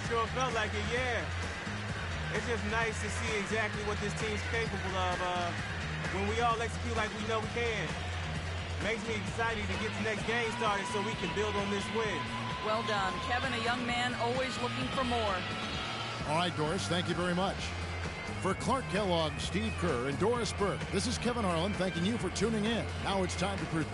Sure felt like it, yeah. It's just nice to see exactly what this team's capable of when we all execute like we know we can. Makes me excited to get the next game started so we can build on this win. Well done. Kevin, a young man always looking for more. All right, Doris, thank you very much. For Clark Kellogg, Steve Kerr, and Doris Burke, this is Kevin Harlan thanking you for tuning in. Now it's time to...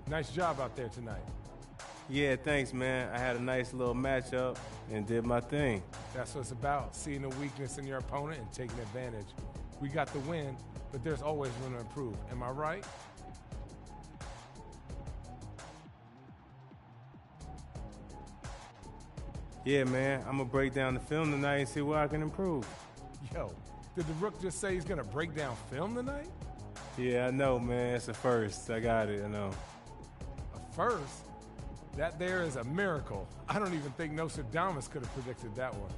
Nice job out there tonight. Yeah, thanks, man. I had a nice little matchup and did my thing. That's what it's about, seeing the weakness in your opponent and taking advantage. We got the win, but there's always room to improve. Am I right? Yeah, man. I'm going to break down the film tonight and see where I can improve. Yo, did the Rook just say he's going to break down film tonight? Yeah, I know, man. It's a first. I got it, I know. A first? That there is a miracle. I don't even think Nostradamus could have predicted that one.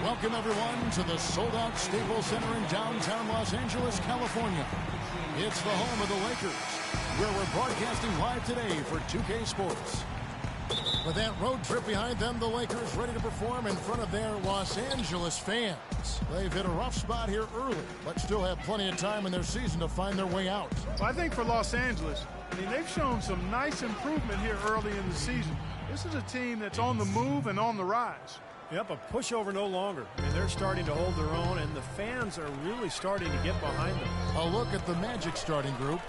Welcome, everyone, to the sold-out Staples Center in downtown Los Angeles, California. It's the home of the Lakers, where we're broadcasting live today for 2K Sports. With that road trip behind them, the Lakers ready to perform in front of their Los Angeles fans. They've hit a rough spot here early, but still have plenty of time in their season to find their way out. Well, I think for Los Angeles, they've shown some nice improvement here early in the season. This is a team that's on the move and on the rise. Yep, a pushover no longer. They're starting to hold their own, and the fans are really starting to get behind them. A look at the Magic starting group.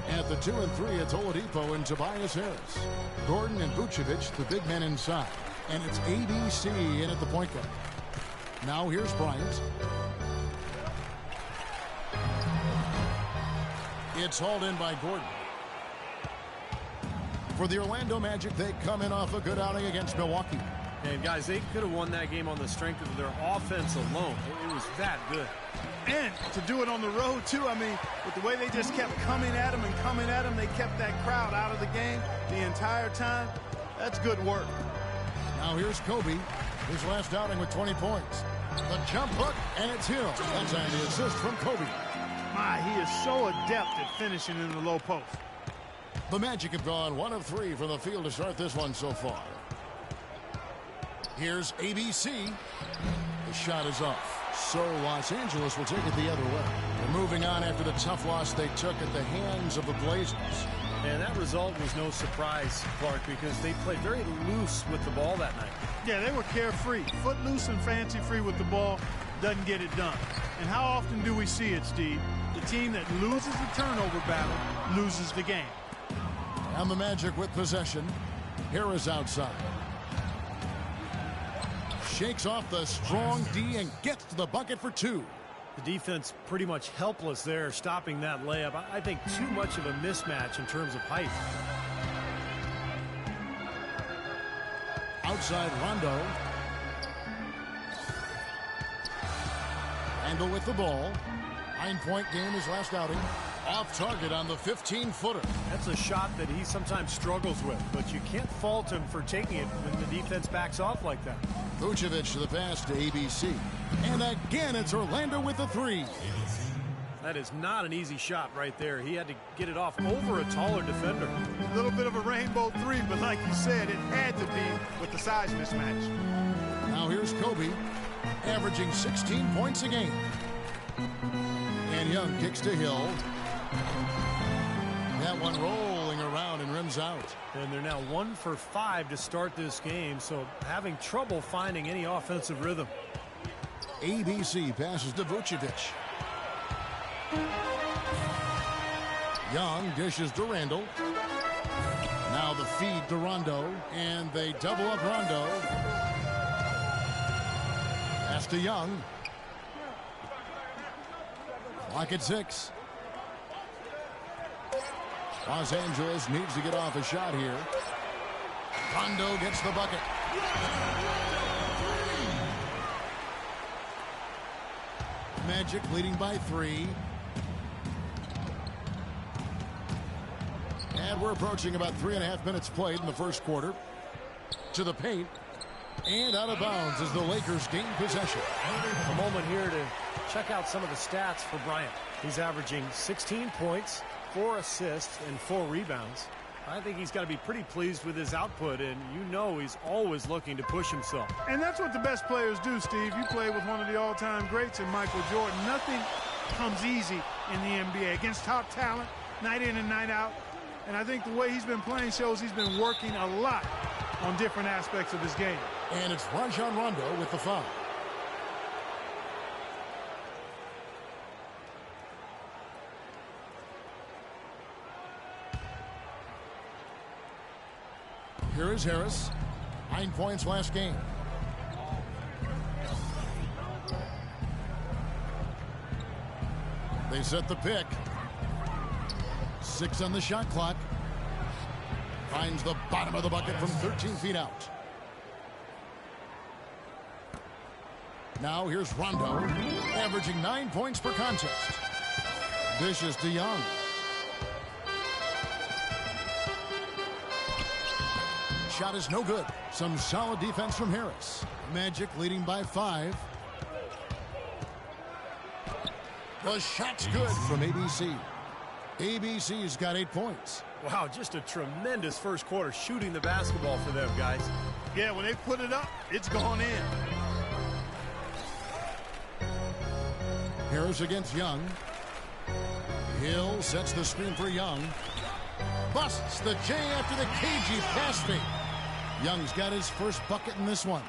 At the 2 and 3, it's Oladipo and Tobias Harris. Gordon and Vucevic, the big men inside. And it's ABC in at the point guard. Now here's Bryant. It's hauled in by Gordon. For the Orlando Magic, they come in off a good outing against Milwaukee. And guys, they could have won that game on the strength of their offense alone. It was that good. And to do it on the road, too, with the way they just kept coming at them and coming at them, they kept that crowd out of the game the entire time. That's good work. Now here's Kobe, his last outing with 20 points. The jump hook, and it's Hill. That's the assist from Kobe. My, he is so adept at finishing in the low post. The Magic have gone 1 of 3 from the field to start this one so far. Here's ABC. The shot is off. So Los Angeles will take it the other way. They're moving on after the tough loss they took at the hands of the Blazers. And that result was no surprise, Clark, because they played very loose with the ball that night. Yeah, they were carefree. Footloose and fancy-free with the ball doesn't get it done. And how often do we see it, Steve? The team that loses the turnover battle loses the game. And the Magic with possession. Harris outside. Shakes off the strong D and gets to the bucket for 2. The defense pretty much helpless there, stopping that layup. I think too much of a mismatch in terms of height. Outside Rondo. Randall with the ball. 9-point game his last outing. Off target on the 15-footer. That's a shot that he sometimes struggles with, but you can't fault him for taking it when the defense backs off like that. Vucevic to the pass to ABC. And again, it's Orlando with the three. That is not an easy shot right there. He had to get it off over a taller defender. A little bit of a rainbow three, but like you said, it had to be with the size mismatch. Now here's Kobe, averaging 16 points a game. And Young kicks to Hill. That one rolling around and rims out. And they're now 1 for 5 to start this game, so having trouble finding any offensive rhythm. ABC passes to Vucevic. Young dishes to Randall. Now the feed to Rondo, and they double up Rondo. Pass to Young. Clock at 6. Los Angeles needs to get off a shot here. Rondo gets the bucket. Magic leading by 3. And we're approaching about 3.5 minutes played in the first quarter. To the paint. And out of bounds as the Lakers gain possession. A moment here to check out some of the stats for Bryant. He's averaging 16 points, 4 assists, and 4 rebounds. I think he's got to be pretty pleased with his output, and you know he's always looking to push himself. And that's what the best players do, Steve. You play with one of the all-time greats in Michael Jordan. Nothing comes easy in the NBA against top talent, night in and night out. And I think the way he's been playing shows he's been working a lot on different aspects of his game. And it's Rajon Rondo with the foul. Here is Harris. 9 points last game. They set the pick. 6 on the shot clock. Finds the bottom of the bucket from 13 feet out. Now here's Rondo, averaging 9 points per contest. Dishes to Young. Shot is no good. Some solid defense from Harris. Magic leading by 5. The shot's good from ABC. ABC's got 8 points. Wow, just a tremendous first quarter shooting the basketball for them, guys. Yeah, when they put it up, it's gone in. Harris against Young. Hill sets the screen for Young. Busts the J after the cagey pass fake. Young's got his first bucket in this one.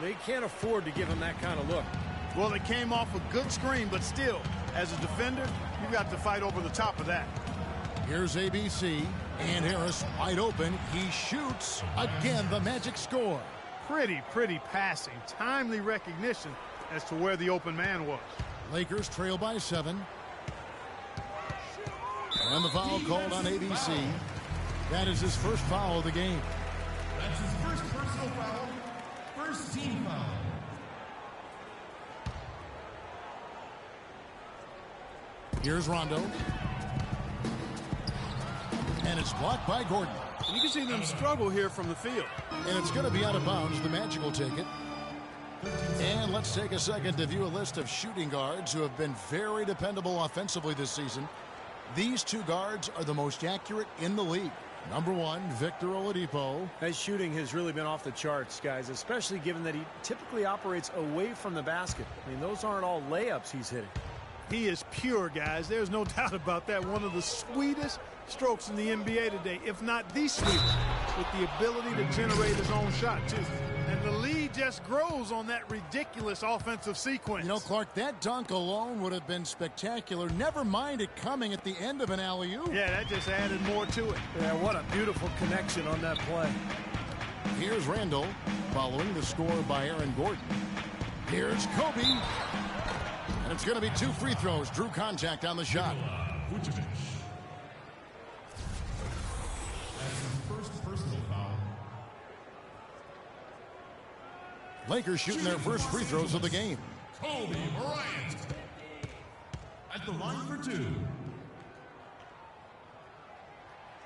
They can't afford to give him that kind of look. Well, it came off a good screen, but still, as a defender, you got to fight over the top of that. Here's ABC, and Harris wide open. He shoots. Again, the Magic score. Pretty passing. Timely recognition as to where the open man was. Lakers trail by 7. And the foul called on ABC. That is his first foul of the game. That's his first personal foul. First team foul. Here's Rondo. And it's blocked by Gordon. You can see them struggle here from the field. And it's going to be out of bounds. The Magic will take it. And let's take a second to view a list of shooting guards who have been very dependable offensively this season. These 2 guards are the most accurate in the league. Number 1, Victor Oladipo. His shooting has really been off the charts, guys, especially given that he typically operates away from the basket. I mean, those aren't all layups he's hitting. He is pure, guys. There's no doubt about that. One of the sweetest strokes in the NBA today, if not the sweetest, with the ability to generate his own shot, too. And the lead just grows on that ridiculous offensive sequence. You know, Clark, that dunk alone would have been spectacular. Never mind it coming at the end of an alley-oop. Yeah, that just added more to it. Yeah, what a beautiful connection on that play. Here's Randall, following the score by Aaron Gordon. Here's Kobe. And it's going to be 2 free throws. Drew contact on the shot. That's his first personal foul. Lakers shooting their first free throws of the game. Kobe Bryant at the line for 2.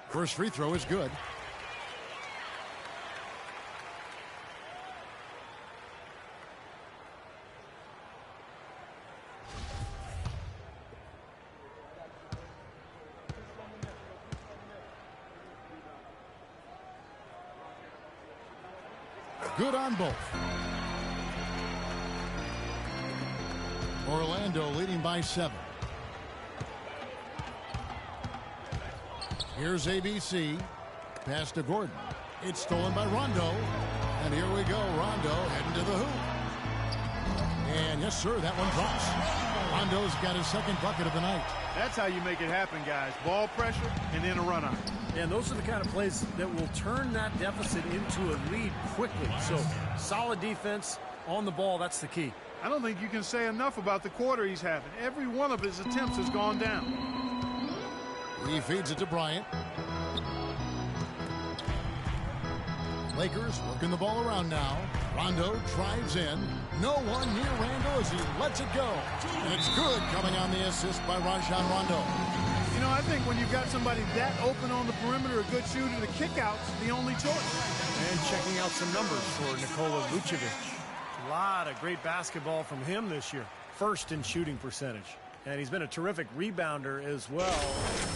First free throw is good. Good on both. Orlando leading by 7. Here's ABC. Pass to Gordon. It's stolen by Rondo. And here we go. Rondo heading to the hoop. And yes, sir, that one drops. Rondo's got his second bucket of the night. That's how you make it happen, guys. Ball pressure and then a run out. And those are the kind of plays that will turn that deficit into a lead quickly. So solid defense on the ball, that's the key. I don't think you can say enough about the quarter he's having. Every one of his attempts has gone down. He feeds it to Bryant. Lakers working the ball around now. Rondo drives in. No one near Randall as he lets it go. And it's good coming on the assist by Rajon Rondo. You know, I think when you've got somebody that open on the perimeter, a good shooter, the kick-out's the only choice. And checking out some numbers for Nikola Vucevic. A lot of great basketball from him this year. First in shooting percentage. And he's been a terrific rebounder as well.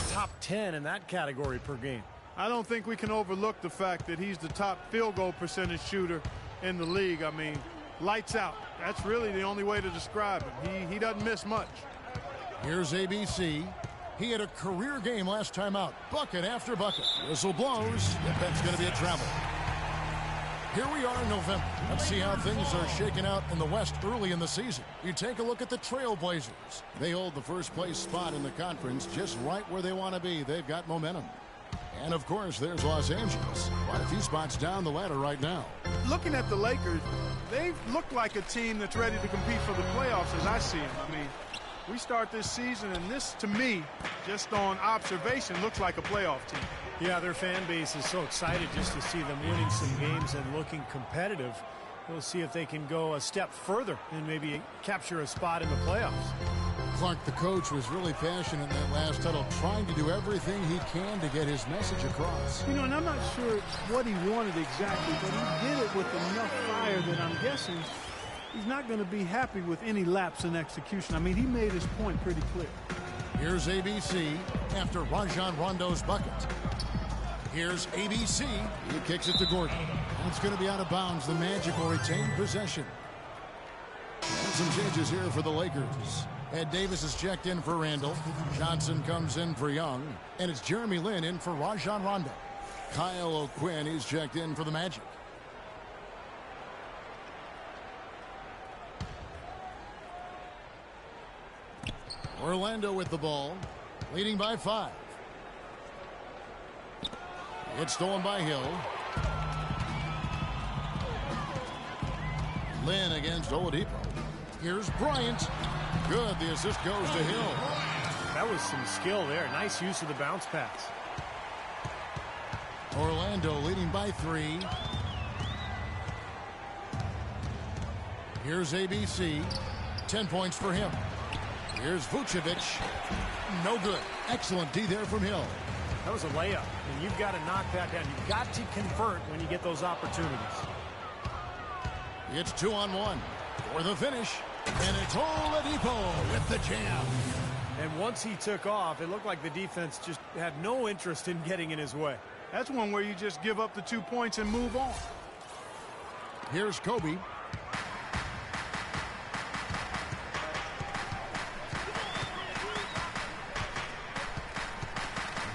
Top 10 in that category per game. I don't think we can overlook the fact that he's the top field goal percentage shooter in the league. I mean, lights out. That's really the only way to describe him. He doesn't miss much. Here's ABC. He had a career game last time out. Bucket after bucket. Whistle blows. If that's going to be a travel. Here we are in November. Let's see how things are shaking out in the West early in the season. You take a look at the Trailblazers. They hold the first place spot in the conference just right where they want to be. They've got momentum. And, of course, there's Los Angeles. Quite a few spots down the ladder right now. Looking at the Lakers, they look like a team that's ready to compete for the playoffs as I see them. I mean, we start this season, and this, to me, just on observation, looks like a playoff team. Yeah, their fan base is so excited just to see them winning some games and looking competitive. We'll see if they can go a step further and maybe capture a spot in the playoffs. Clark, the coach, was really passionate in that last huddle, trying to do everything he can to get his message across. You know, and I'm not sure what he wanted exactly, but he did it with enough fire that I'm guessing he's not going to be happy with any lapse in execution. I mean, he made his point pretty clear. Here's ABC after Rajon Rondo's bucket. Here's ABC. He kicks it to Gordon. It's going to be out of bounds. The Magic will retain possession. And some changes here for the Lakers. Ed Davis is checked in for Randall. Johnson comes in for Young. And it's Jeremy Lin in for Rajon Rondo. Kyle O'Quinn is checked in for the Magic. Orlando with the ball, leading by 5. It's stolen by Hill. Lin against Oladipo. Here's Bryant. Good. The assist goes to Hill. That was some skill there. Nice use of the bounce pass. Orlando leading by 3. Here's ABC. 10 points for him. Here's Vucevic. No good. Excellent D there from Hill. That was a layup, and you've got to knock that down. You've got to convert when you get those opportunities. It's 2-on-1 for the finish. And it's Oladipo with the jam. And once he took off, it looked like the defense just had no interest in getting in his way. That's one where you just give up the 2 points and move on. Here's Kobe.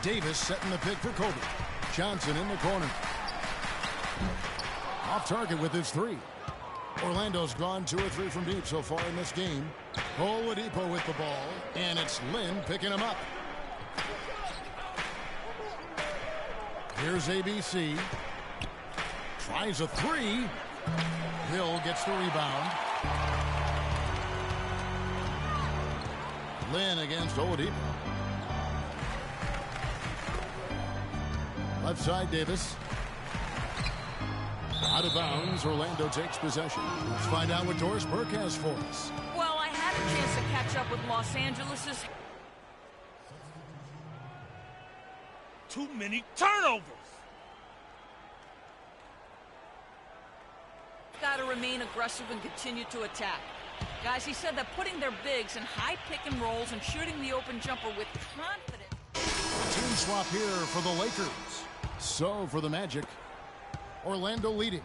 Davis setting the pick for Kobe. Johnson in the corner. Off target with his 3. Orlando's gone 2 or 3 from deep so far in this game. Oladipo with the ball. And it's Lin picking him up. Here's ABC. Tries a 3. Hill gets the rebound. Lynn against Oladipo. Left side, Davis. Out of bounds, Orlando takes possession. Let's find out what Doris Burke has for us. Well, I had a chance to catch up with Los Angeles's. Too many turnovers. Got to remain aggressive and continue to attack. Guys, he said that putting their bigs in high pick and rolls and shooting the open jumper with confidence. Team swap here for the Lakers. So for the Magic, Orlando leading.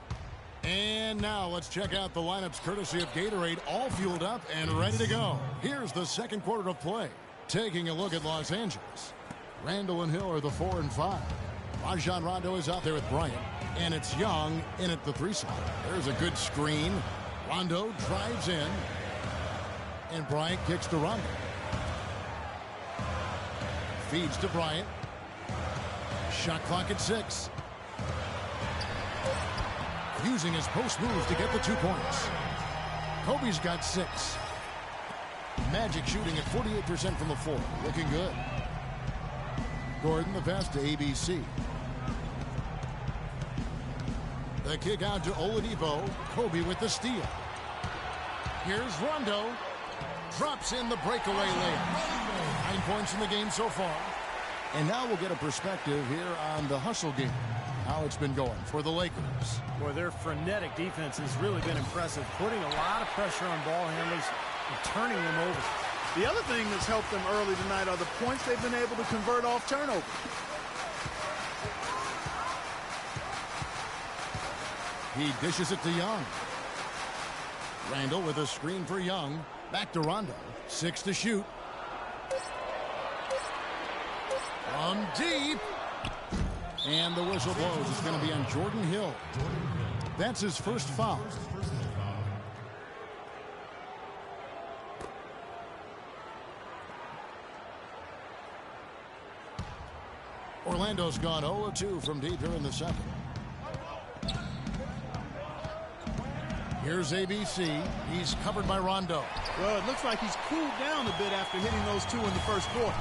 And now let's check out the lineups courtesy of Gatorade, all fueled up and ready to go. Here's the second quarter of play. Taking a look at Los Angeles. Randall and Hill are the 4 and 5. Rajon Rondo is out there with Bryant. And it's Young in at the 3 slot. There's a good screen. Rondo drives in. And Bryant kicks to Rondo. Feeds to Bryant. Shot clock at 6. Using his post moves to get the 2 points. Kobe's got 6. Magic shooting at 48% from the floor. Looking good. Gordon the pass to ABC. The kick out to Oladipo. Kobe with the steal. Here's Rondo. Drops in the breakaway layup. 9 points in the game so far. And now we'll get a perspective here on the hustle game. How it's been going for the Lakers. Boy, their frenetic defense has really been impressive, putting a lot of pressure on ball handlers and turning them over. The other thing that's helped them early tonight are the points they've been able to convert off turnovers. He dishes it to Young. Randall with a screen for Young. Back to Rondo. 6 to shoot. From deep. And the whistle blows. It's going to be on Jordan Hill. That's his first foul. Orlando's gone 0-2 from deep here in the second. Here's ABC. He's covered by Rondo. Well, it looks like he's cooled down a bit after hitting those 2 in the first quarter.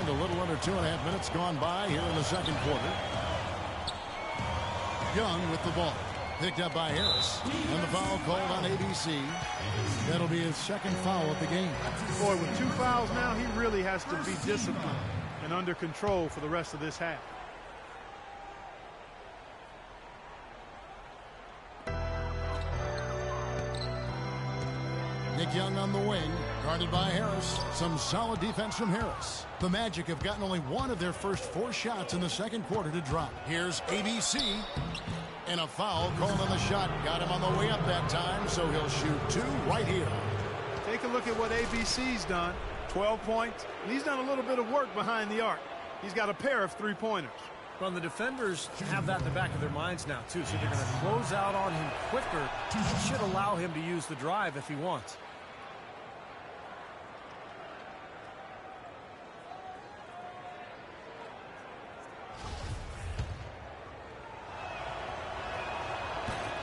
And a little under 2.5 minutes gone by here in the second quarter. Young with the ball. Picked up by Harris. And the foul called on ABC. That'll be his second foul of the game. Boy, with 2 fouls now, he really has to be disciplined and under control for the rest of this half. Nick Young on the wing, guarded by Harris. Some solid defense from Harris. The Magic have gotten only 1 of their first 4 shots in the second quarter to drop. Here's ABC. And a foul called on the shot. Got him on the way up that time, so he'll shoot 2 right here. Take a look at what ABC's done. 12 points. And he's done a little bit of work behind the arc. He's got a pair of 3-pointers. Well, the defenders have that in the back of their minds now, too, so they're going to close out on him quicker. It should allow him to use the drive if he wants.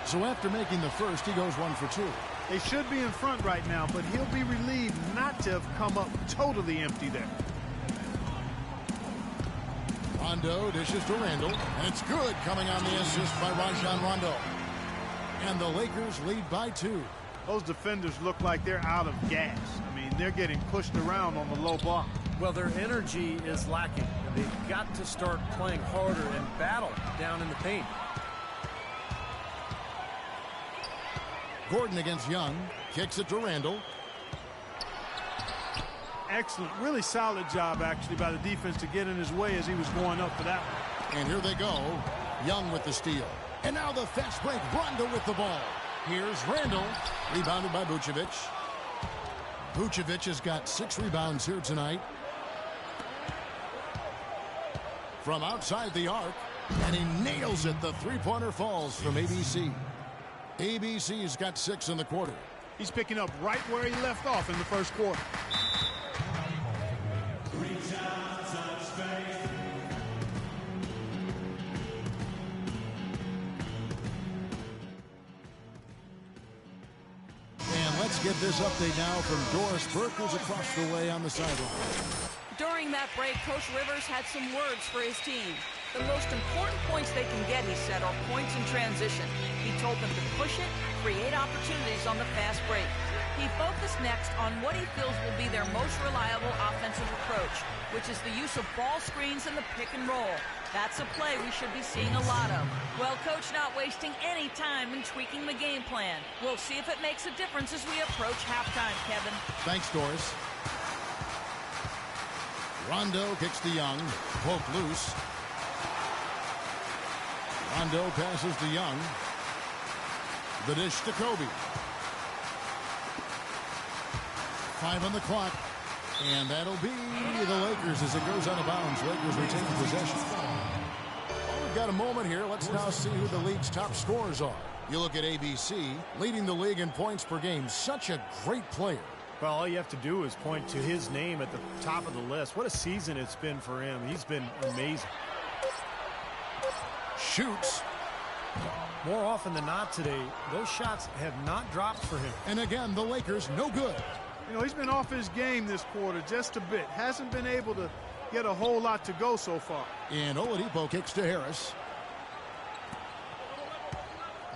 So after making the first, he goes 1 for 2. They should be in front right now, but he'll be relieved not to have come up totally empty there. Rondo dishes to Randall, and it's good coming on the assist by Rajon Rondo. And the Lakers lead by 2. Those defenders look like they're out of gas. I mean, they're getting pushed around on the low block. Well, their energy is lacking. They've got to start playing harder and battle down in the paint. Gordon against Young. Kicks it to Randall. Excellent. Really solid job, actually, by the defense to get in his way as he was going up for that one. And here they go. Young with the steal. And now the fast break. Rondo with the ball. Here's Randall. Rebounded by Vucevic. Vucevic has got 6 rebounds here tonight. From outside the arc. And he nails it. The 3-pointer falls from ABC. ABC's got 6 in the quarter. He's picking up right where he left off in the first quarter. And get this update now from Doris Burke, who's across the way on the sideline. During that break, Coach Rivers had some words for his team. The most important points they can get, he said, are points in transition. He told them to push it, create opportunities on the fast break. He focused next on what he feels will be their most reliable offensive approach, which is the use of ball screens and the pick and roll. That's a play we should be seeing a lot of. Well, Coach not wasting any time in tweaking the game plan. We'll see if it makes a difference as we approach halftime, Kevin. Thanks, Doris. Rondo kicks to Young. Poke loose. Rondo passes to Young. The dish to Kobe. 5 on the clock. And that'll be the Lakers as it goes out of bounds. Lakers retain possession. Well, we've got a moment here. Let's now see who the league's top scorers are. You look at ABC, leading the league in points per game. Such a great player. Well, all you have to do is point to his name at the top of the list. What a season it's been for him. He's been amazing. Shoots. More often than not today, those shots have not dropped for him. And again, the Lakers no good. You know, he's been off his game this quarter just a bit. Hasn't been able to get a whole lot to go so far. And Oladipo kicks to Harris.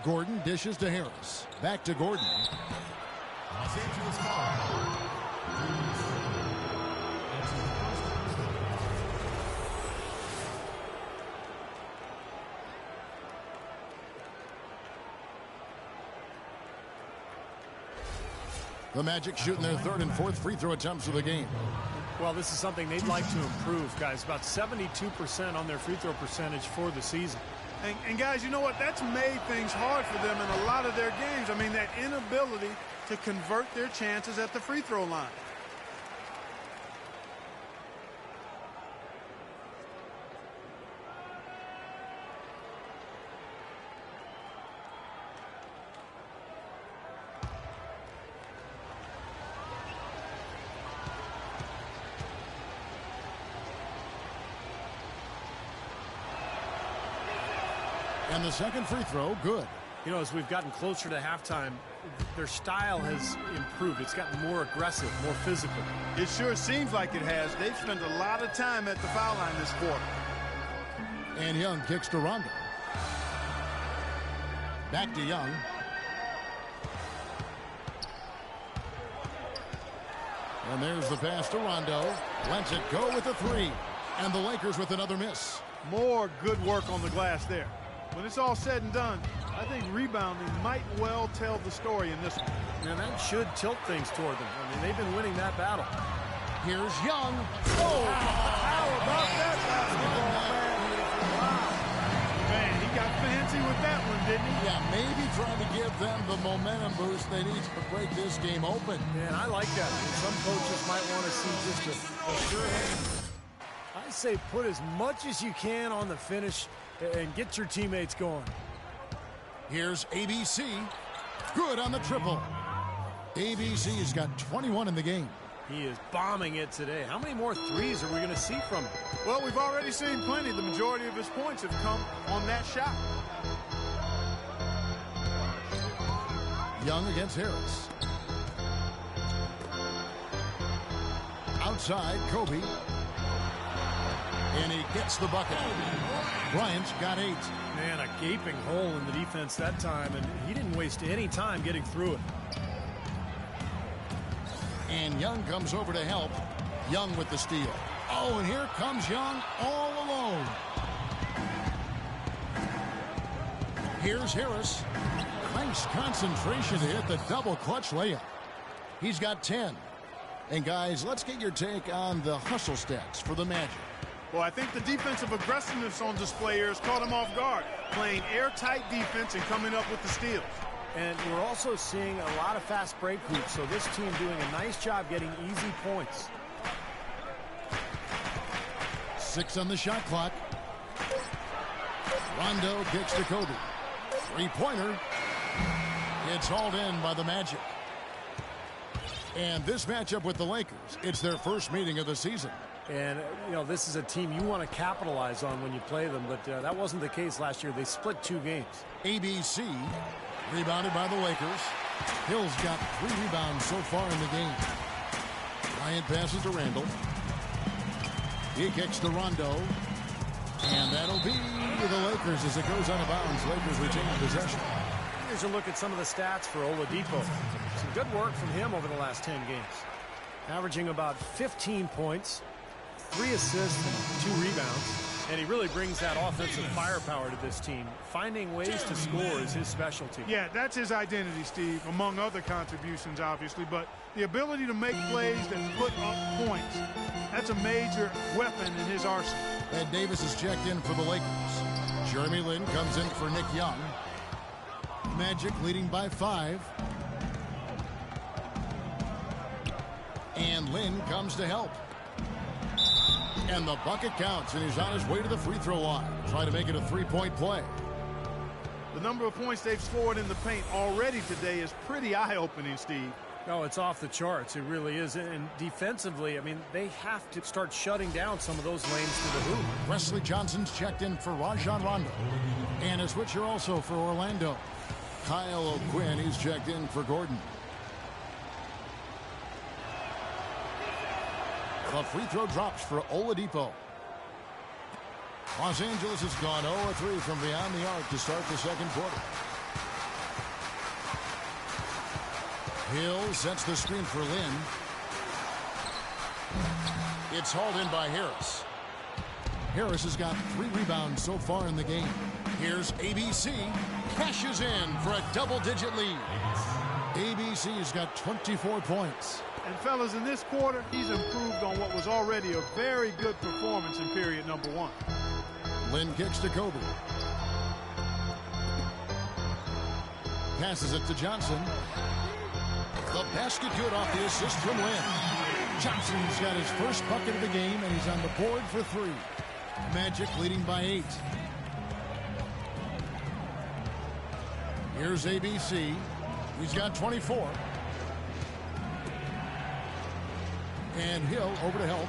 Gordon dishes to Harris. Back to Gordon. Los Angeles foul. The Magic shooting their third and fourth free throw attempts of the game. Well, this is something they'd like to improve, guys. About 72% on their free throw percentage for the season. And guys, you know what? That's made things hard for them in a lot of their games. I mean, that inability to convert their chances at the free throw line. And the second free throw, good. You know, as we've gotten closer to halftime, their style has improved. It's gotten more aggressive, more physical. It sure seems like it has. They've spent a lot of time at the foul line this quarter. And Young kicks to Rondo. Back to Young. And there's the pass to Rondo. Lets it go with a three. And the Lakers with another miss. More good work on the glass there. When it's all said and done, I think rebounding might well tell the story in this one. And that should tilt things toward them. I mean, they've been winning that battle. Here's Young. Oh, how about that basketball, man? Wow. Man, he got fancy with that one, didn't he? Yeah, maybe trying to give them the momentum boost they need to break this game open. Man, I like that. Some coaches might want to see just a sure hand. I say put as much as you can on the finish and get your teammates going. Here's ABC. Good on the triple. ABC's got 21 in the game. He is bombing it today. How many more threes are we going to see from him? Well, we've already seen plenty. The majority of his points have come on that shot. Young against Harris. Outside, Kobe. And he gets the bucket. Bryant's got 8. Man, a gaping hole in the defense that time, and he didn't waste any time getting through it. And Young comes over to help. Young with the steal. Oh, and here comes Young all alone. Here's Harris. Nice concentration to hit the double clutch layup. He's got 10. And guys, let's get your take on the hustle stats for the Magic. Well, I think the defensive aggressiveness on display here has caught him off guard, playing airtight defense and coming up with the steals. And we're also seeing a lot of fast break hoops, so this team doing a nice job getting easy points. 6 on the shot clock. Rondo kicks to Kobe. Three-pointer. It's hauled in by the Magic. And this matchup with the Lakers, it's their first meeting of the season. And, you know, this is a team you want to capitalize on when you play them, but that wasn't the case last year. They split 2 games. ABC rebounded by the Lakers. Hill's got 3 rebounds so far in the game. Bryant passes to Randall. He kicks to Rondo. And that'll be the Lakers as it goes out of bounds. Lakers retain possession. Here's a look at some of the stats for Oladipo. Some good work from him over the last 10 games. Averaging about 15 points, 3 assists, and 2 rebounds. And he really brings that offensive firepower to this team. Finding ways to score is his specialty. Yeah, that's his identity, Steve, among other contributions, obviously. But the ability to make plays that put up points, that's a major weapon in his arsenal. Ed Davis is checked in for the Lakers. Jeremy Lin comes in for Nick Young. Magic leading by 5. And Lin comes to help. And the bucket counts, and he's on his way to the free throw line. Trying to make it a 3-point play. The number of points they've scored in the paint already today is pretty eye-opening, Steve. No, it's off the charts. It really is. And defensively, I mean, they have to start shutting down some of those lanes to the hoop. Wesley Johnson's checked in for Rajon Rondo. And a switcher also for Orlando. Kyle O'Quinn, he's checked in for Gordon. The free throw drops for Oladipo. Los Angeles has gone 0-3 from beyond the arc to start the second quarter. Hill sets the screen for Lin. It's hauled in by Harris. Harris has got 3 rebounds so far in the game. Here's ABC. Cashes in for a double-digit lead. ABC has got 24 points. And fellas, in this quarter, he's improved on what was already a very good performance in period number 1. Lin kicks to Kobe. Passes it to Johnson. The basket good off the assist from Lin. Johnson's got his first bucket of the game, and he's on the board for 3. Magic leading by 8. Here's ABC. He's got 24. And Hill over to help.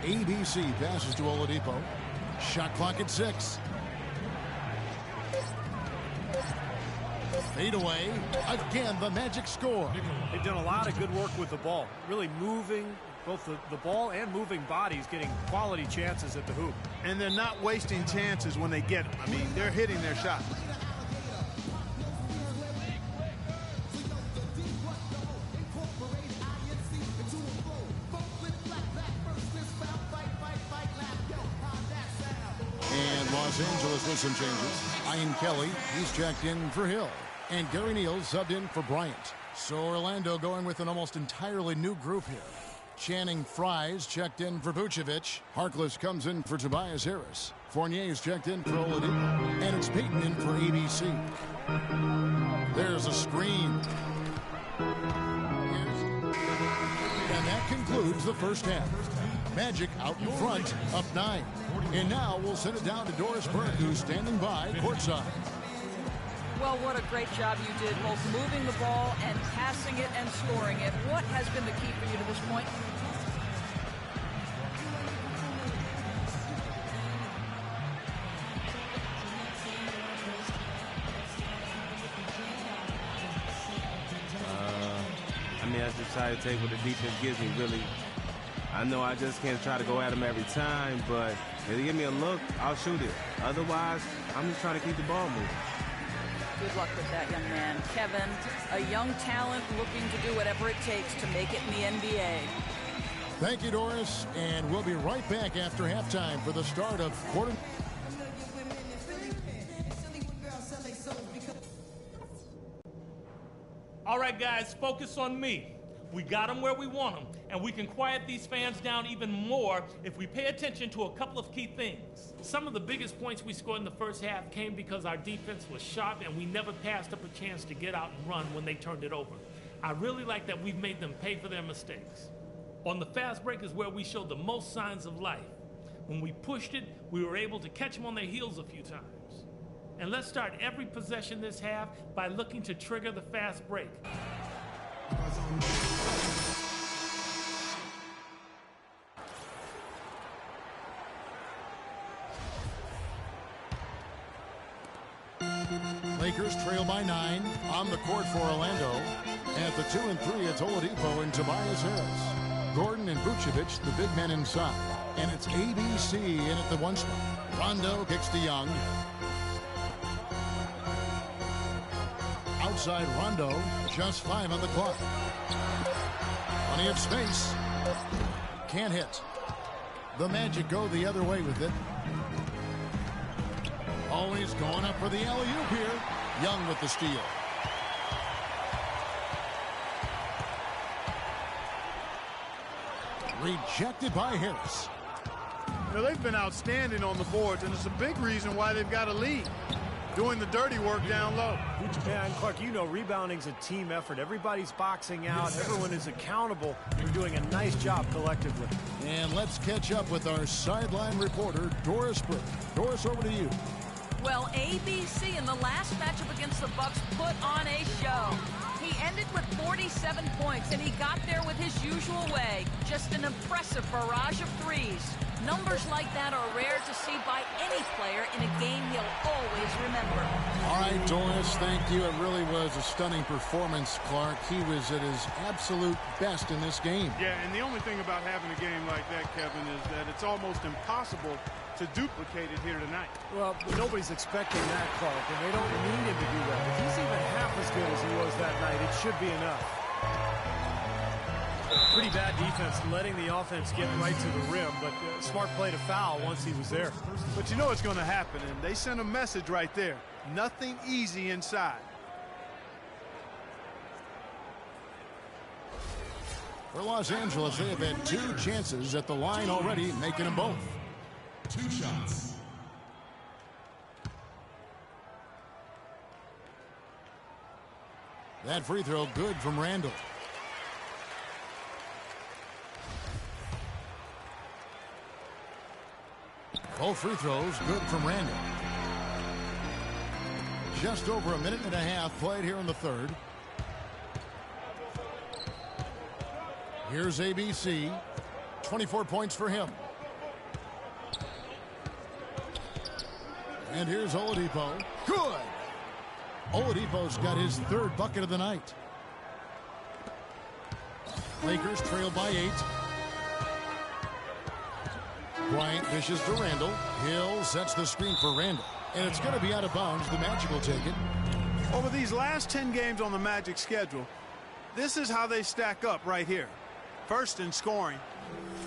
ABC passes to Oladipo. Shot clock at 6. Fade away. Again, the Magic score. They've done a lot of good work with the ball. Really moving both the ball and moving bodies, getting quality chances at the hoop. And they're not wasting chances when they get them. I mean, they're hitting their shots. Los Angeles with some changes. Ian Kelly, he's checked in for Hill. And Gary Neal subbed in for Bryant. So Orlando going with an almost entirely new group here. Channing Frye's checked in for Vucevic. Harkless comes in for Tobias Harris. Fournier's checked in for Oladipo. And it's Payton in for ABC. There's a screen. And that concludes the first half. Magic out in front, up 9. And now we'll send it down to Doris Burke, who's standing by courtside. Well, what a great job you did, both moving the ball and passing it and scoring it. What has been the key for you to this point? I just try to take what the defense gives me, really. I know I just can't try to go at them every time, but if they give me a look, I'll shoot it. Otherwise, I'm just trying to keep the ball moving. Good luck with that, young man. Kevin, a young talent looking to do whatever it takes to make it in the NBA. Thank you, Doris, and we'll be right back after halftime for the start of quarter. All right, guys, focus on me. We got them where we want them, and we can quiet these fans down even more if we pay attention to a couple of key things. Some of the biggest points we scored in the first half came because our defense was sharp and we never passed up a chance to get out and run when they turned it over. I really like that we've made them pay for their mistakes. On the fast break is where we showed the most signs of life. When we pushed it, we were able to catch them on their heels a few times. And let's start every possession this half by looking to trigger the fast break. Lakers trail by 9 on the court for Orlando. At the 2 and 3, it's Oladipo and Tobias Harris. Gordon and Vucevic, the big men inside. And it's ABC in at the 1 spot. Rondo kicks to Young. Outside Rondo, just 5 on the clock. Plenty of space. Can't hit. The Magic go the other way with it. Always going up for the alley-oop here. Young with the steal. Rejected by Harris. You know, they've been outstanding on the boards, and it's a big reason why they've got a lead. Doing the dirty work down low. Yeah, and Clark, you know rebounding's a team effort. Everybody's boxing out. Everyone is accountable. They're doing a nice job collectively. And let's catch up with our sideline reporter, Doris Brick. Doris, over to you. Well, ABC in the last matchup against the Bucks put on a show. He ended with 47 points, and he got there with his usual way. Just an impressive barrage of threes. Numbers like that are rare to see by any player in a game he'll always remember. All right, Doris, thank you. It really was a stunning performance, Clark. He was at his absolute best in this game. Yeah, and the only thing about having a game like that, Kevin, is that it's almost impossible to duplicate it here tonight. Well, nobody's expecting that, Clark, and they don't need him to do that. If he's even half as good as he was that night, it should be enough. Pretty bad defense, letting the offense get right to the rim, but smart play to foul once he was there. But you know it's going to happen, and they sent a message right there. Nothing easy inside. For Los Angeles, they have had 2 chances at the line already, making them both. 2 shots. That free throw good from Randall. Both free throws good from Randall. Just over a minute and a half played here in the third. Here's ABC. 24 points for him. And here's Oladipo. Good! Oladipo's got his 3rd bucket of the night. Lakers trail by 8. Bryant dishes to Randall. Hill sets the screen for Randall. And it's going to be out of bounds. The Magic will take it. Over these last 10 games on the Magic schedule, this is how they stack up right here. First in scoring,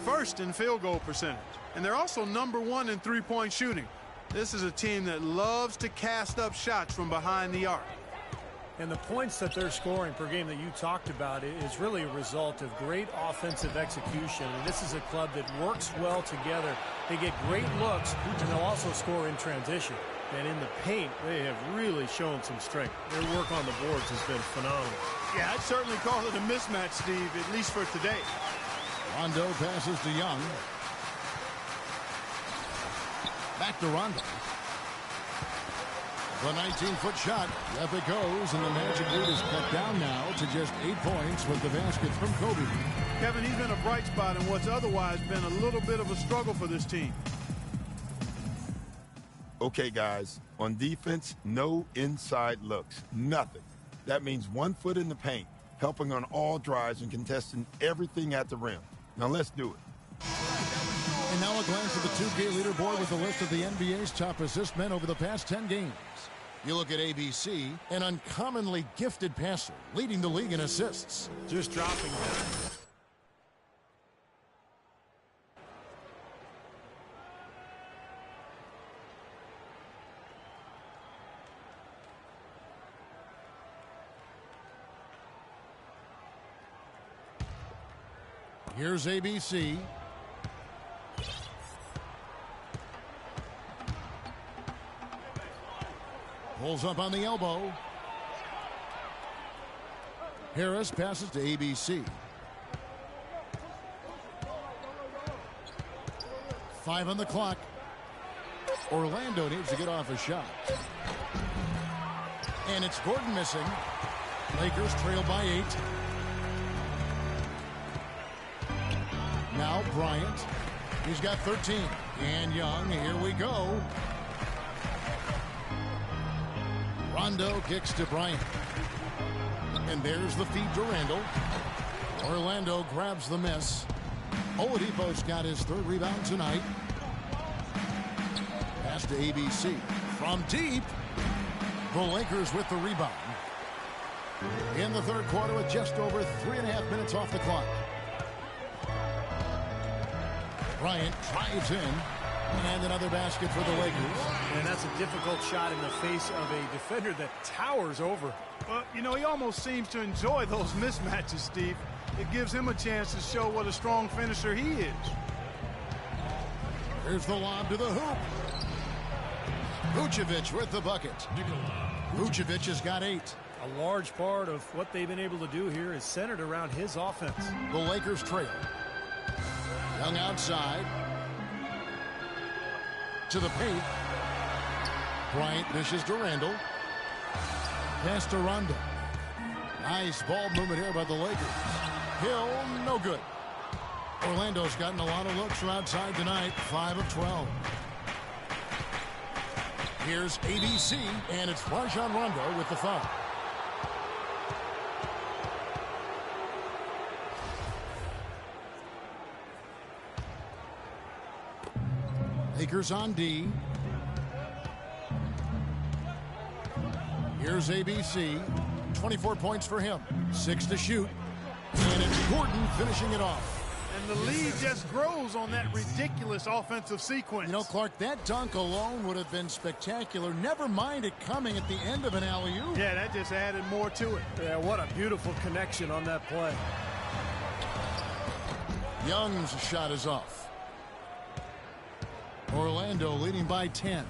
first in field goal percentage. And they're also number 1 in three-point shooting. This is a team that loves to cast up shots from behind the arc. And the points that they're scoring per game that you talked about is really a result of great offensive execution. And this is a club that works well together. They get great looks, and they'll also score in transition. And in the paint, they have really shown some strength. Their work on the boards has been phenomenal. Yeah, I'd certainly call it a mismatch, Steve, at least for today. Rondo passes to Young. Back to Rondo. The 19-foot shot. Up it goes, and the Magic lead is cut down now to just 8 points with the basket from Kobe. Kevin, he's been a bright spot in what's otherwise been a little bit of a struggle for this team. Okay, guys, on defense, no inside looks, nothing. That means 1 foot in the paint, helping on all drives and contesting everything at the rim. Now let's do it. And now a glance at the 2K leaderboard with a list of the NBA's top assist men over the past 10 games. You look at ABC, an uncommonly gifted passer, leading the league in assists. Just dropping that. Here's ABC. Pulls up on the elbow. Harris passes to ABC. 5 on the clock. Orlando needs to get off a shot. And it's Gordon missing. Lakers trail by 8. Now Bryant. He's got 13. And Young, here we go. Rondo kicks to Bryant. And there's the feed to Randall. Orlando grabs the miss. Oladipo's got his 3rd rebound tonight. Pass to ABC. From deep, the Lakers with the rebound. In the 3rd quarter with just over 3.5 minutes off the clock. Bryant drives in. And another basket for the Lakers. And that's a difficult shot in the face of a defender that towers over. Well, you know, he almost seems to enjoy those mismatches, Steve. It gives him a chance to show what a strong finisher he is. Here's the lob to the hoop. Vucevic with the bucket. Vucevic has got 8. A large part of what they've been able to do here is centered around his offense. The Lakers trail. Young outside. To the paint. Bryant dishes to Randall. Pass to Rondo. Nice ball movement here by the Lakers. Hill, no good. Orlando's gotten a lot of looks from outside tonight. 5 of 12. Here's ABC, and it's Rajon Rondo with the foul. Lakers on D. Here's ABC. 24 points for him. 6 to shoot. And it's Gordon finishing it off. And the lead just grows on that ridiculous offensive sequence. You know, Clark, that dunk alone would have been spectacular. Never mind it coming at the end of an alley-oop. Yeah, that just added more to it. Yeah, what a beautiful connection on that play. Young's shot is off. Orlando leading by 10.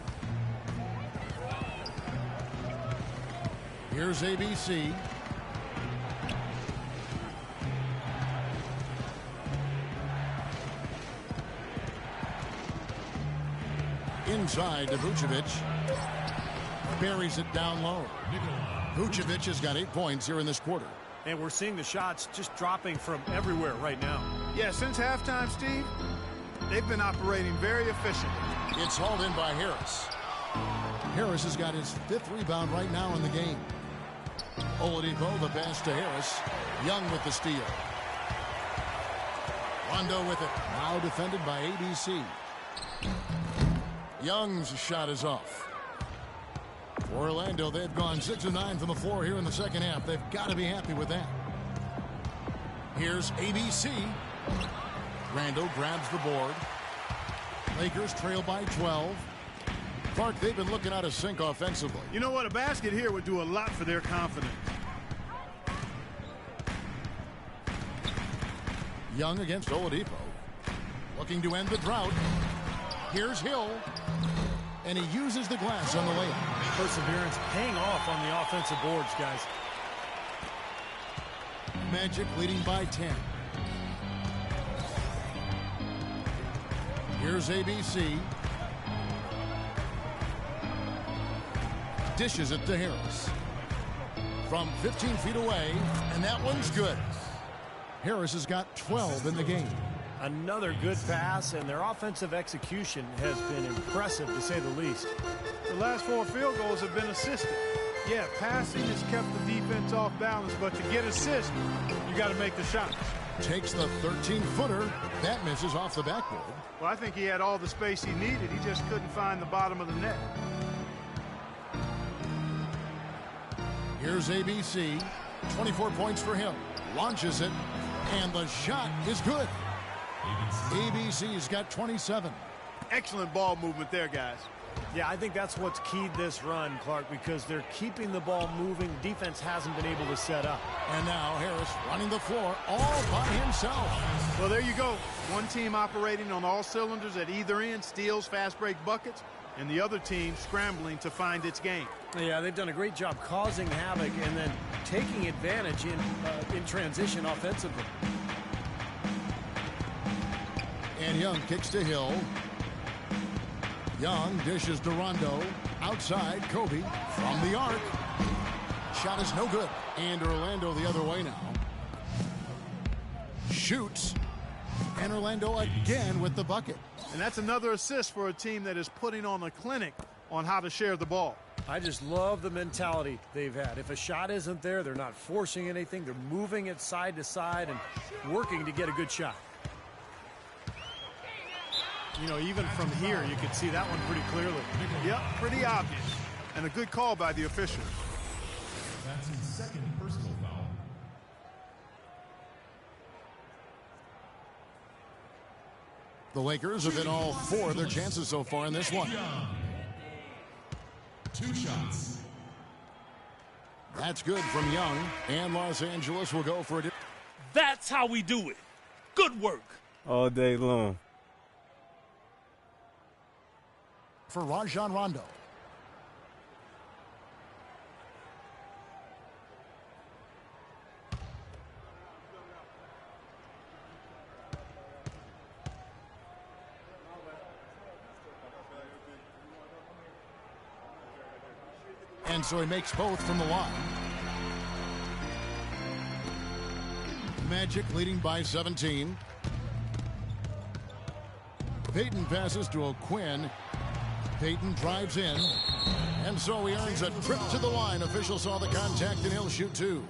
Here's ABC. Inside to Vucevic. Buries it down low. Vucevic has got 8 points here in this quarter. And we're seeing the shots just dropping from everywhere right now. Yeah, since halftime, Steve, they've been operating very efficiently. It's hauled in by Harris. Harris has got his 5th rebound right now in the game. Oladipo, the pass to Harris. Young with the steal. Rondo with it. Now defended by ABC. Young's shot is off. For Orlando, they've gone 6 of 9 from the floor here in the second half. They've got to be happy with that. Here's ABC. Randall grabs the board. Lakers trail by 12. Clark, they've been looking out of sync offensively. You know what? A basket here would do a lot for their confidence. Young against Oladipo. Looking to end the drought. Here's Hill. And he uses the glass on the layup. Perseverance paying off on the offensive boards, guys. Magic leading by 10. Here's ABC. Dishes it to Harris. From 15 feet away, and that one's good. Harris has got 12 in the game. Another good pass, and their offensive execution has been impressive, to say the least. The last 4 field goals have been assisted. Yeah, passing has kept the defense off balance, but to get assists, you got to make the shots. Takes the 13-footer. That misses off the backboard. Well, I think he had all the space he needed. He just couldn't find the bottom of the net. Here's ABC. 24 points for him. Launches it, and the shot is good. ABC's got 27. Excellent ball movement there, guys. Yeah, I think that's what's keyed this run, Clark, because they're keeping the ball moving. Defense hasn't been able to set up. And now Harris running the floor all by himself. Well, there you go. One team operating on all cylinders at either end, steals, fast break buckets, and the other team scrambling to find its game. Yeah, they've done a great job causing havoc and then taking advantage in transition offensively. And Young kicks to Hill. Young dishes to Rondo. Outside, Kobe from the arc. Shot is no good. And Orlando the other way now. Shoots. And Orlando again with the bucket. And that's another assist for a team that is putting on a clinic on how to share the ball. I just love the mentality they've had. If a shot isn't there, they're not forcing anything. They're moving it side to side and working to get a good shot. You know, even from here, you can see that one pretty clearly. Yep, pretty obvious. And a good call by the officials. That's his second personal foul. The Lakers have hit all 4 of their chances so far in this one. 2 shots. That's good from Young, and Los Angeles will go for it. That's how we do it. Good work. All day long. For Rajon Rondo. And so he makes both from the line. Magic leading by 17. Payton passes to O'Quinn. Payton drives in. And so he earns a trip to the line. Official saw the contact and he'll shoot 2.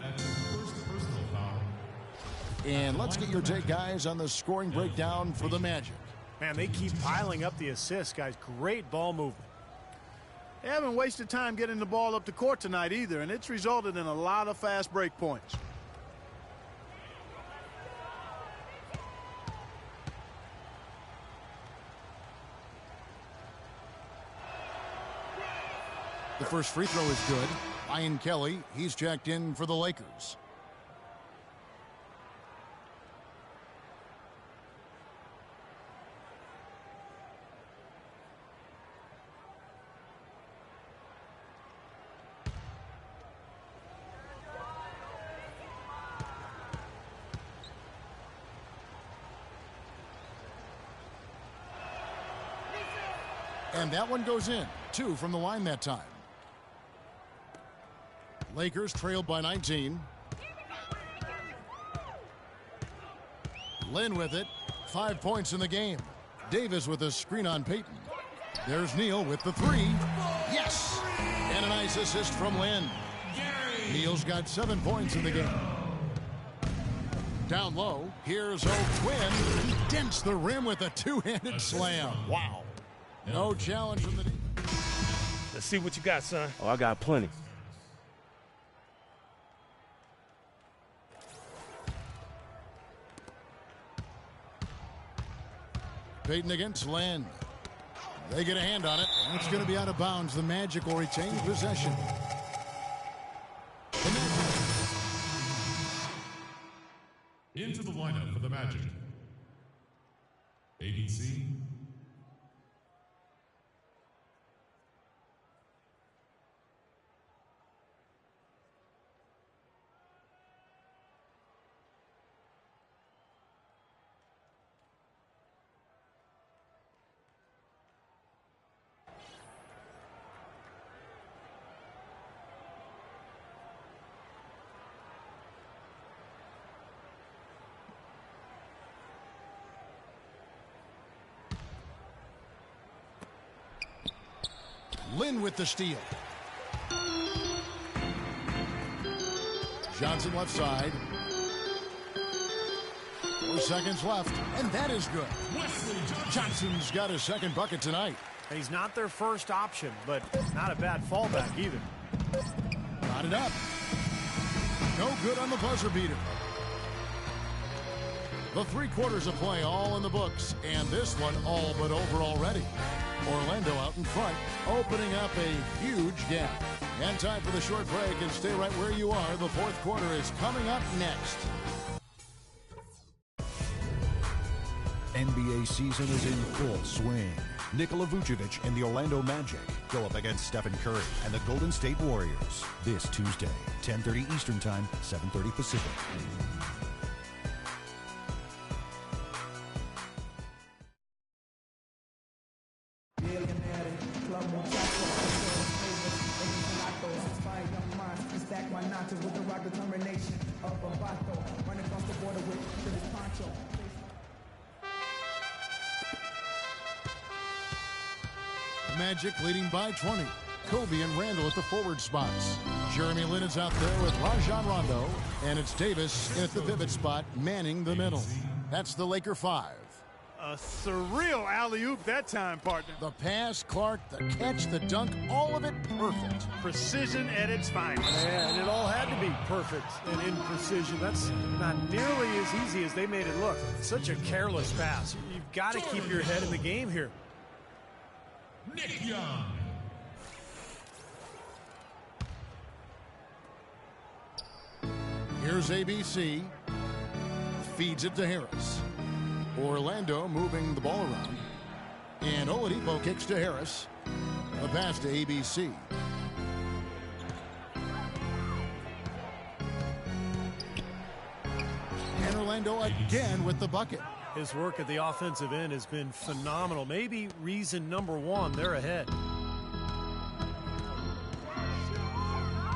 And let's get your take, guys, on the scoring breakdown for the Magic. Man, they keep piling up the assists, guys. Great ball movement. They haven't wasted time getting the ball up the court tonight either, and it's resulted in a lot of fast break points. The first free throw is good. Ian Kelly, he's checked in for the Lakers. And that one goes in. 2 from the line that time. Lakers trailed by 19. Lynn with it. 5 points in the game. Davis with a screen on Payton. There's Neal with the 3. Yes! And a nice assist from Lynn. Neal's got 7 points in the game. Down low, here's O'Quinn. He dents the rim with a 2-handed slam. Wow. No challenge from the deep. Let's see what you got, son. Oh, I got plenty. Payton against Lynn. They get a hand on it. It's going to be out of bounds. The Magic will retain possession. Into the lineup for the Magic. ABC. Lynn with the steal. Johnson left side. 4 seconds left, and that is good. Johnson's got his second bucket tonight. He's not their first option, but not a bad fallback either. Got it up. No good on the buzzer beater. The 3 quarters of play all in the books, and this one all but over already. Orlando out in front, opening up a huge gap. And time for the short break, and stay right where you are. The 4th quarter is coming up next. NBA season is in full swing. Nikola Vucevic and the Orlando Magic go up against Stephen Curry and the Golden State Warriors this Tuesday, 10:30 Eastern Time, 7:30 Pacific. Magic leading by 20. Kobe and Randall at the forward spots. Jeremy Lin is out there with Rajon Rondo, and it's Davis in at the pivot spot, manning the middle. That's the Laker 5. A surreal alley-oop that time, partner. The pass, Clark, the catch, the dunk, all of it perfect. Precision at its finest. Yeah, and it all had to be perfect and in precision. That's not nearly as easy as they made it look. Such a careless pass. You've got to keep your head in the game here. Nick Young. Here's ABC. Feeds it to Harris. Orlando moving the ball around. And Oladipo kicks to Harris. A pass to ABC. And Orlando again with the bucket. His work at the offensive end has been phenomenal. Maybe reason number one, they're ahead.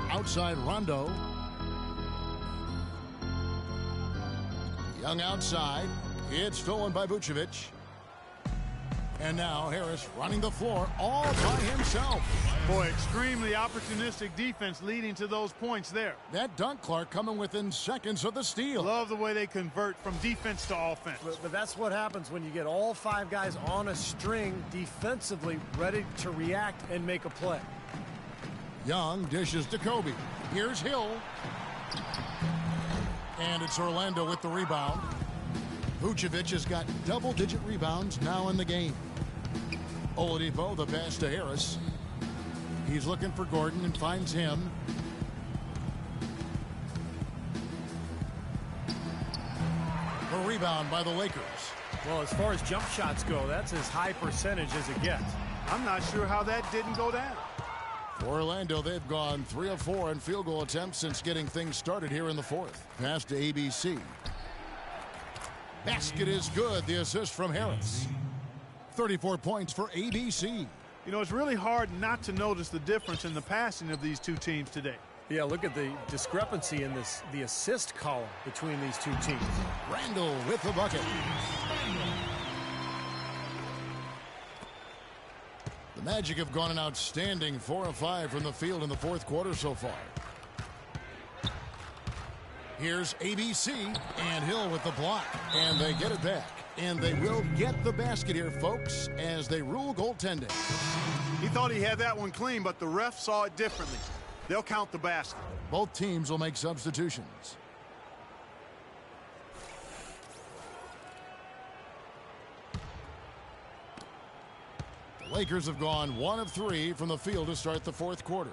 Outside Rondo. Young outside. It's stolen by Vucevic. And now Harris running the floor all by himself. Boy, extremely opportunistic defense leading to those points there. That dunk, Clark, coming within seconds of the steal. Love the way they convert from defense to offense. But that's what happens when you get all five guys on a string defensively ready to react and make a play. Young dishes to Kobe. Here's Hill. And it's Orlando with the rebound. Vucevic has got double-digit rebounds now in the game. Oladipo, the pass to Harris. He's looking for Gordon and finds him. A rebound by the Lakers. Well, as far as jump shots go, that's as high percentage as it gets. I'm not sure how that didn't go down. For Orlando, they've gone 3 of 4 in field goal attempts since getting things started here in the fourth. Pass to ABC. Basket is good. The assist from Harris. 34 points for ABC. You know, it's really hard not to notice the difference in the passing of these two teams today. Yeah, look at the discrepancy in the assist column between these two teams. Randall with the bucket. The Magic have gone an outstanding 4 of 5 from the field in the fourth quarter so far. Here's ABC and Hill with the block. And they get it back. And they will get the basket here, folks, as they rule goaltending. He thought he had that one clean, but the ref saw it differently. They'll count the basket. Both teams will make substitutions. The Lakers have gone 1 of 3 from the field to start the fourth quarter.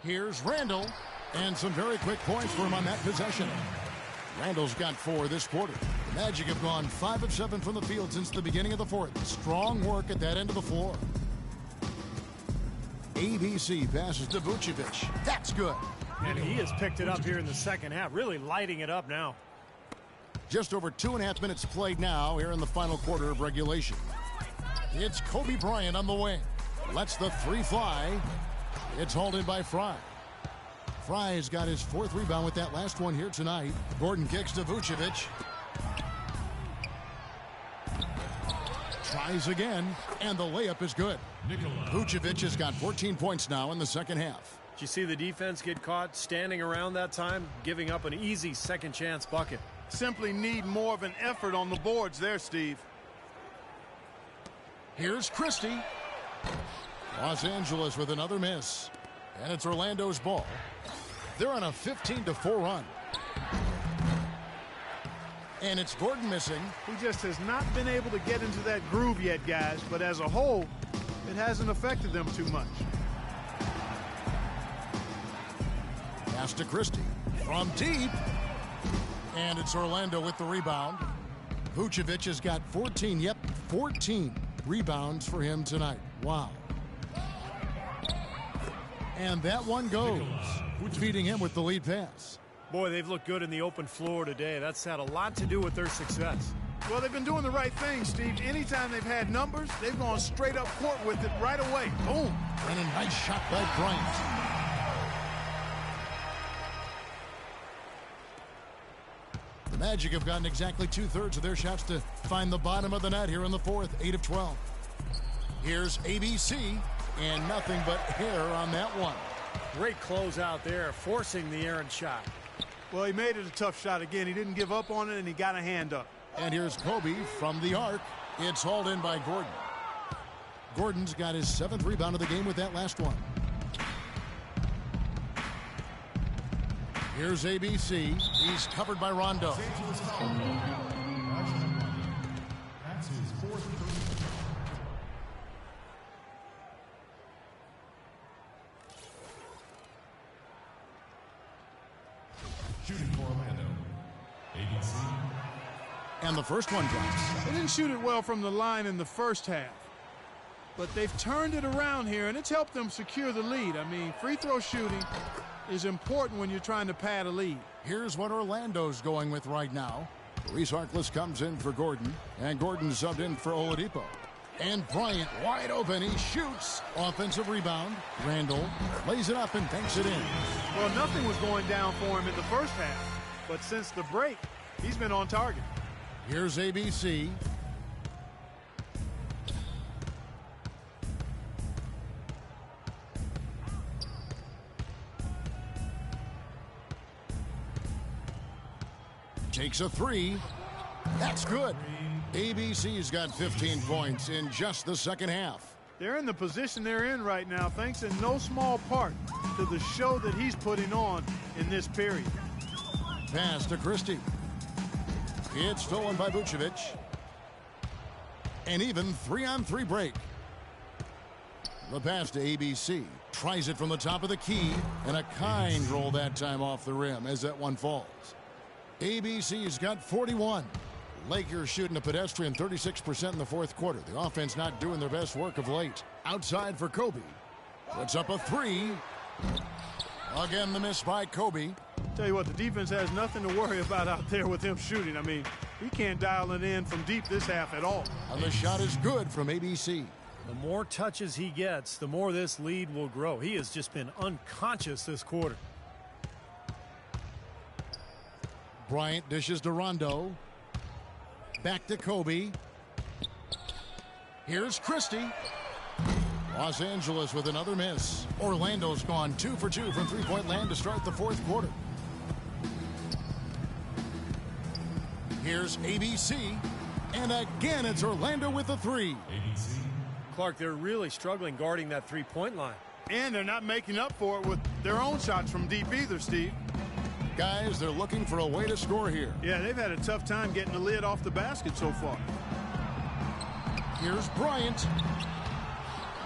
Here's Randall. And some very quick points for him on that possession. Randall's got 4 this quarter. The Magic have gone 5 of 7 from the field since the beginning of the fourth. Strong work at that end of the floor. ABC passes to Vucevic. That's good. And he has picked it up here in the second half, really lighting it up now. Just over 2.5 minutes played now here in the final quarter of regulation. It's Kobe Bryant on the wing. Lets the 3 fly. It's hauled in by Fry. Fry's got his 4th rebound with that last one here tonight. Gordon kicks to Vucevic. Tries again, and the layup is good. Vucevic has got 14 points now in the second half. Did you see the defense get caught standing around that time, giving up an easy second chance bucket? Simply need more of an effort on the boards there, Steve. Here's Christie. Los Angeles with another miss. And it's Orlando's ball. They're on a 15-4 run. And it's Gordon missing. He just has not been able to get into that groove yet, guys. But as a whole, it hasn't affected them too much. Pass to Christie. From deep. And it's Orlando with the rebound. Vucevic has got 14 rebounds for him tonight. Wow. And that one goes. Feeding him with the lead pass. Boy, they've looked good in the open floor today. That's had a lot to do with their success. Well, they've been doing the right thing, Steve. Anytime they've had numbers, they've gone straight up court with it right away. Boom. And a nice shot by Bryant. The Magic have gotten exactly 2/3 of their shots to find the bottom of the net here in the fourth. 8 of 12. Here's ABC. And nothing but hair on that one. Great close out there, forcing the errant shot. Well, he made it a tough shot again. He didn't give up on it, and he got a hand up. And here's Kobe from the arc. It's hauled in by Gordon. Gordon's got his 7th rebound of the game with that last one. Here's ABC. He's covered by Rondo. That's his 4th personal. Shooting for Orlando. ABC. And the first one drops. They didn't shoot it well from the line in the first half. But they've turned it around here, and it's helped them secure the lead. I mean, free throw shooting is important when you're trying to pad a lead. Here's what Orlando's going with right now. Reese Harkless comes in for Gordon, and Gordon subbed in for Oladipo. And Bryant wide open. He shoots. Offensive rebound. Randall lays it up and banks it in. Well, nothing was going down for him in the first half. But since the break, he's been on target. Here's ABC. Takes a three. That's good. ABC's got 15 points in just the second half. They're in the position they're in right now, thanks in no small part to the show that he's putting on in this period. Pass to Christie. It's stolen by Vucevic. An even 3-on-3 break. The pass to ABC. Tries it from the top of the key, and a kind roll that time off the rim as that one falls. ABC's got 41. Lakers shooting a pedestrian 36% in the fourth quarter. The offense not doing their best work of late. Outside for Kobe. Puts up a three. Again, the miss by Kobe. Tell you what, the defense has nothing to worry about out there with him shooting. I mean, he can't dial it in from deep this half at all. And the shot is good from ABC. The more touches he gets, the more this lead will grow. He has just been unconscious this quarter. Bryant dishes to Rondo. Back to Kobe. Here's Christie. Los Angeles with another miss. Orlando's gone 2 for 2 from three-point land to start the fourth quarter. Here's ABC. And again, it's Orlando with a three. ABC. Clark, they're really struggling guarding that three-point line. And they're not making up for it with their own shots from deep either, Steve. Guys, they're looking for a way to score here. Yeah, they've had a tough time getting the lid off the basket so far. Here's Bryant.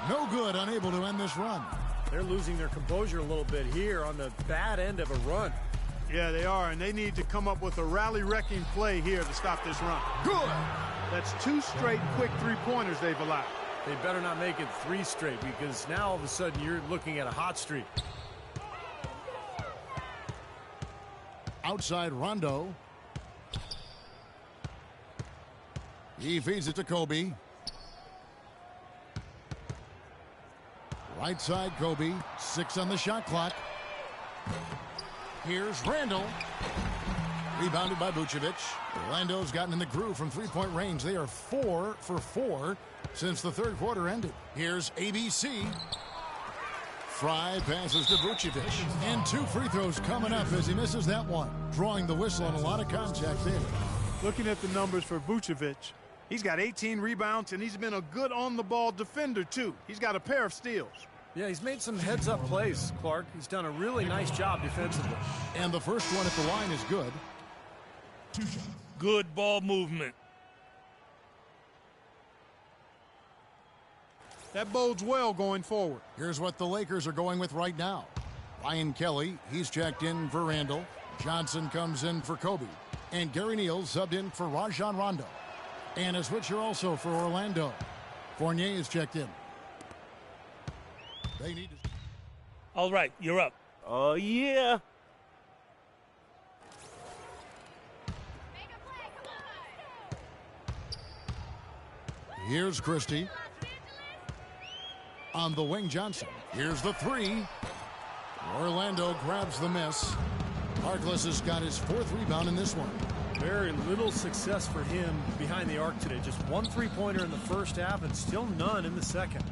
No good, unable to end this run. They're losing their composure a little bit here on the bad end of a run. Yeah, they are, and they need to come up with a rally-wrecking play here to stop this run. Good. That's 2 straight quick three-pointers they've allowed. They better not make it 3 straight, because now all of a sudden you're looking at a hot streak. Outside Rondo. He feeds it to Kobe. Right side Kobe. 6 on the shot clock. Here's Randall. Rebounded by Vucevic. Orlando's gotten in the groove from three-point range. They are 4 for 4 since the third quarter ended. Here's ABC. Fry passes to Vucevic. And 2 free throws coming up as he misses that one. Drawing the whistle and a lot of contact there. Looking at the numbers for Vucevic, he's got 18 rebounds, and he's been a good on-the-ball defender, too. He's got a pair of steals. Yeah, he's made some heads-up plays, Clark. He's done a really nice job defensively. And the first one at the line is good. 2 shots. Good ball movement. That bodes well going forward. Here's what the Lakers are going with right now. Ryan Kelly, he's checked in for Randall. Johnson comes in for Kobe. And Gary Neal subbed in for Rajon Rondo. And a switcher also for Orlando. Fournier is checked in. They need to... All right, you're up. Oh, yeah. Here's Christie. On the wing, Johnson. Here's the three. Orlando grabs the miss. Harkless has got his 4th rebound in this one. Very little success for him behind the arc today. Just 1 3-pointer in the first half and still none in the second.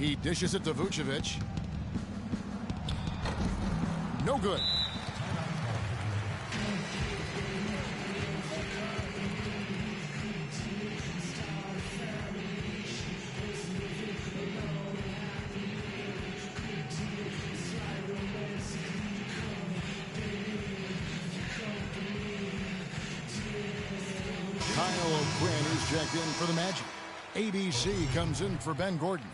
He dishes it to Vucevic. No good. Is checked in for the Magic. ABC comes in for Ben Gordon.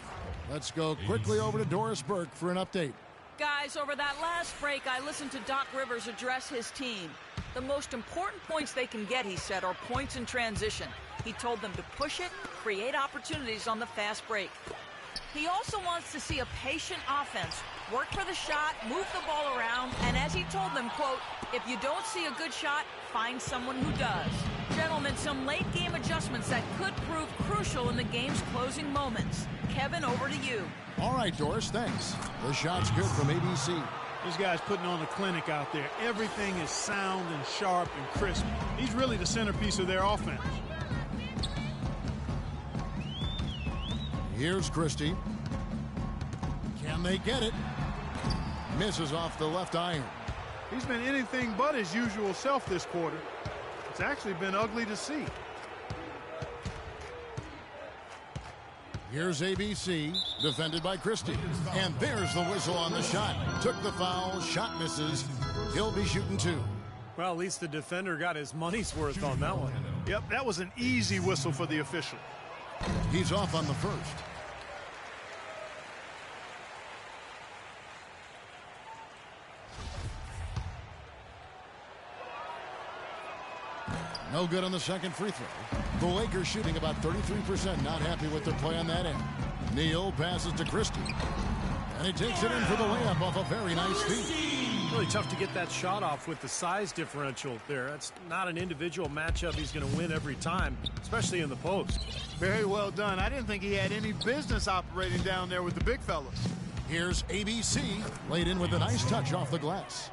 Let's go quickly over to Doris Burke for an update. Guys, over that last break, I listened to Doc Rivers address his team. The most important points they can get, he said, are points in transition. He told them to push it, create opportunities on the fast break. He also wants to see a patient offense, work for the shot, move the ball around, and as he told them, quote, if you don't see a good shot, find someone who does. Gentlemen, some late-game adjustments that could prove crucial in the game's closing moments. Kevin, over to you. All right, Doris, thanks. The shot's good from ABC. This guy's putting on a clinic out there. Everything is sound and sharp and crisp. He's really the centerpiece of their offense. Here's Christie. Can they get it? Misses off the left iron. He's been anything but his usual self this quarter. It's actually been ugly to see. Here's ABC, defended by Christie. And there's the whistle on the shot. Took the foul, shot misses. He'll be shooting two. Well, at least the defender got his money's worth on that one. Yep, that was an easy whistle for the official. He's off on the first. No good on the second free throw. The Lakers shooting about 33%, not happy with their play on that end. Neal passes to Christie. And he takes it in for the layup off a very nice feed. Really tough to get that shot off with the size differential there. That's not an individual matchup he's going to win every time, especially in the post. Very well done. I didn't think he had any business operating down there with the big fellas. Here's ABC, laid in with a nice touch off the glass.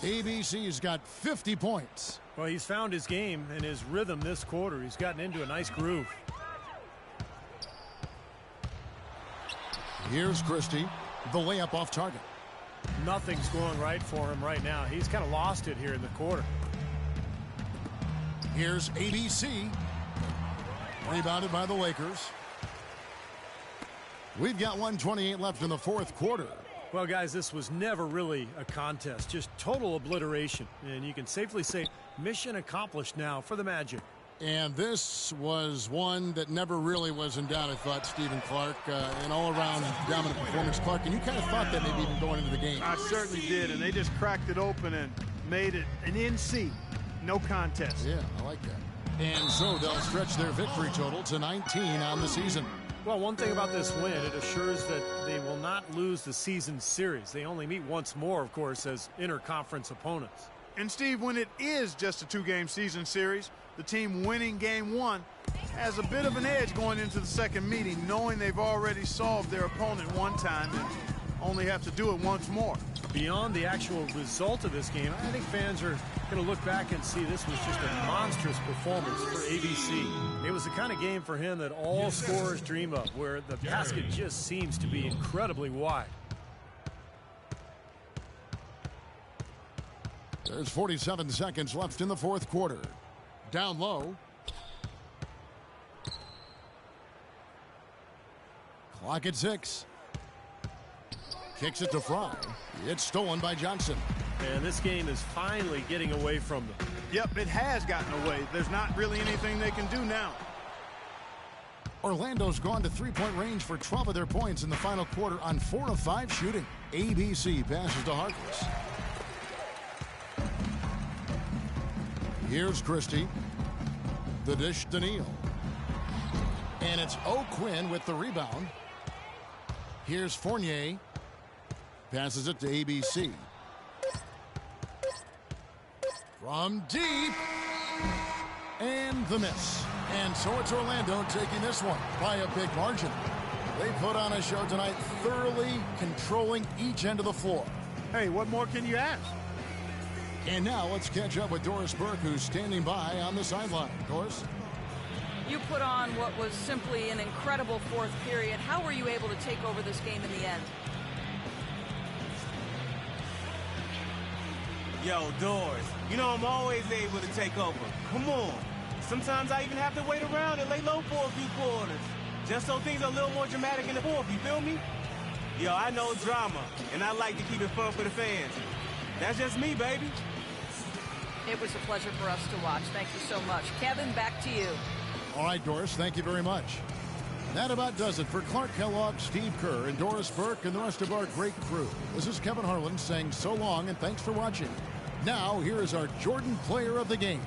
ABC's got 50 points. Well, he's found his game and his rhythm this quarter. He's gotten into a nice groove. Here's Christie, the layup off target. Nothing's going right for him right now. He's kind of lost it here in the quarter. Here's ABC, rebounded by the Lakers. We've got 1:28 left in the fourth quarter. Well, guys, this was never really a contest, just total obliteration. And you can safely say mission accomplished now for the Magic. And this was one that never really was in doubt, I thought, Stephen Clark. An all-around dominant performance, Clark. And you kind of thought that maybe even going into the game. I certainly did, and they just cracked it open and made it an NC. No contest. Yeah, I like that. And so they'll stretch their victory total to 19 on the season. Well, one thing about this win, it assures that they will not lose the season series. They only meet once more, of course, as interconference opponents. And, Steve, when it is just a two-game season series, the team winning game one has a bit of an edge going into the second meeting, knowing they've already solved their opponent one time and only have to do it once more. Beyond the actual result of this game, I think fans are going to look back and see this was just a monstrous performance for ABC. It was the kind of game for him that all scorers dream of, where the basket just seems to be incredibly wide. There's 47 seconds left in the fourth quarter. Down low. Clock at 6. Kicks it to Fry. It's stolen by Johnson. And this game is finally getting away from them. Yep, it has gotten away. There's not really anything they can do now. Orlando's gone to three-point range for 12 of their points in the final quarter on 4 of 5 shooting. ABC passes to Harkless. Here's Christie. The dish to Neal. And it's O'Quinn with the rebound. Here's Fournier. Passes it to ABC. From deep. And the miss. And so it's Orlando taking this one by a big margin. They put on a show tonight, thoroughly controlling each end of the floor. Hey, what more can you ask? And now let's catch up with Doris Burke, who's standing by on the sideline. Doris? You put on what was simply an incredible fourth period. How were you able to take over this game in the end? Yo, Doors, you know I'm always able to take over. Come on. Sometimes I even have to wait around and lay low for a few quarters, just so things are a little more dramatic in the fourth, you feel me? Yo, I know drama, and I like to keep it fun for the fans. That's just me, baby. It was a pleasure for us to watch. Thank you so much. Kevin, back to you. All right, Doris, thank you very much. That about does it for Clark Kellogg, Steve Kerr, and Doris Burke, and the rest of our great crew. This is Kevin Harlan saying so long and thanks for watching. Now, here is our Jordan Player of the Game.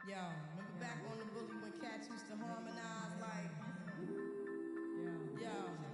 Yo, remember back on the bully when cats used to harmonize like, yo.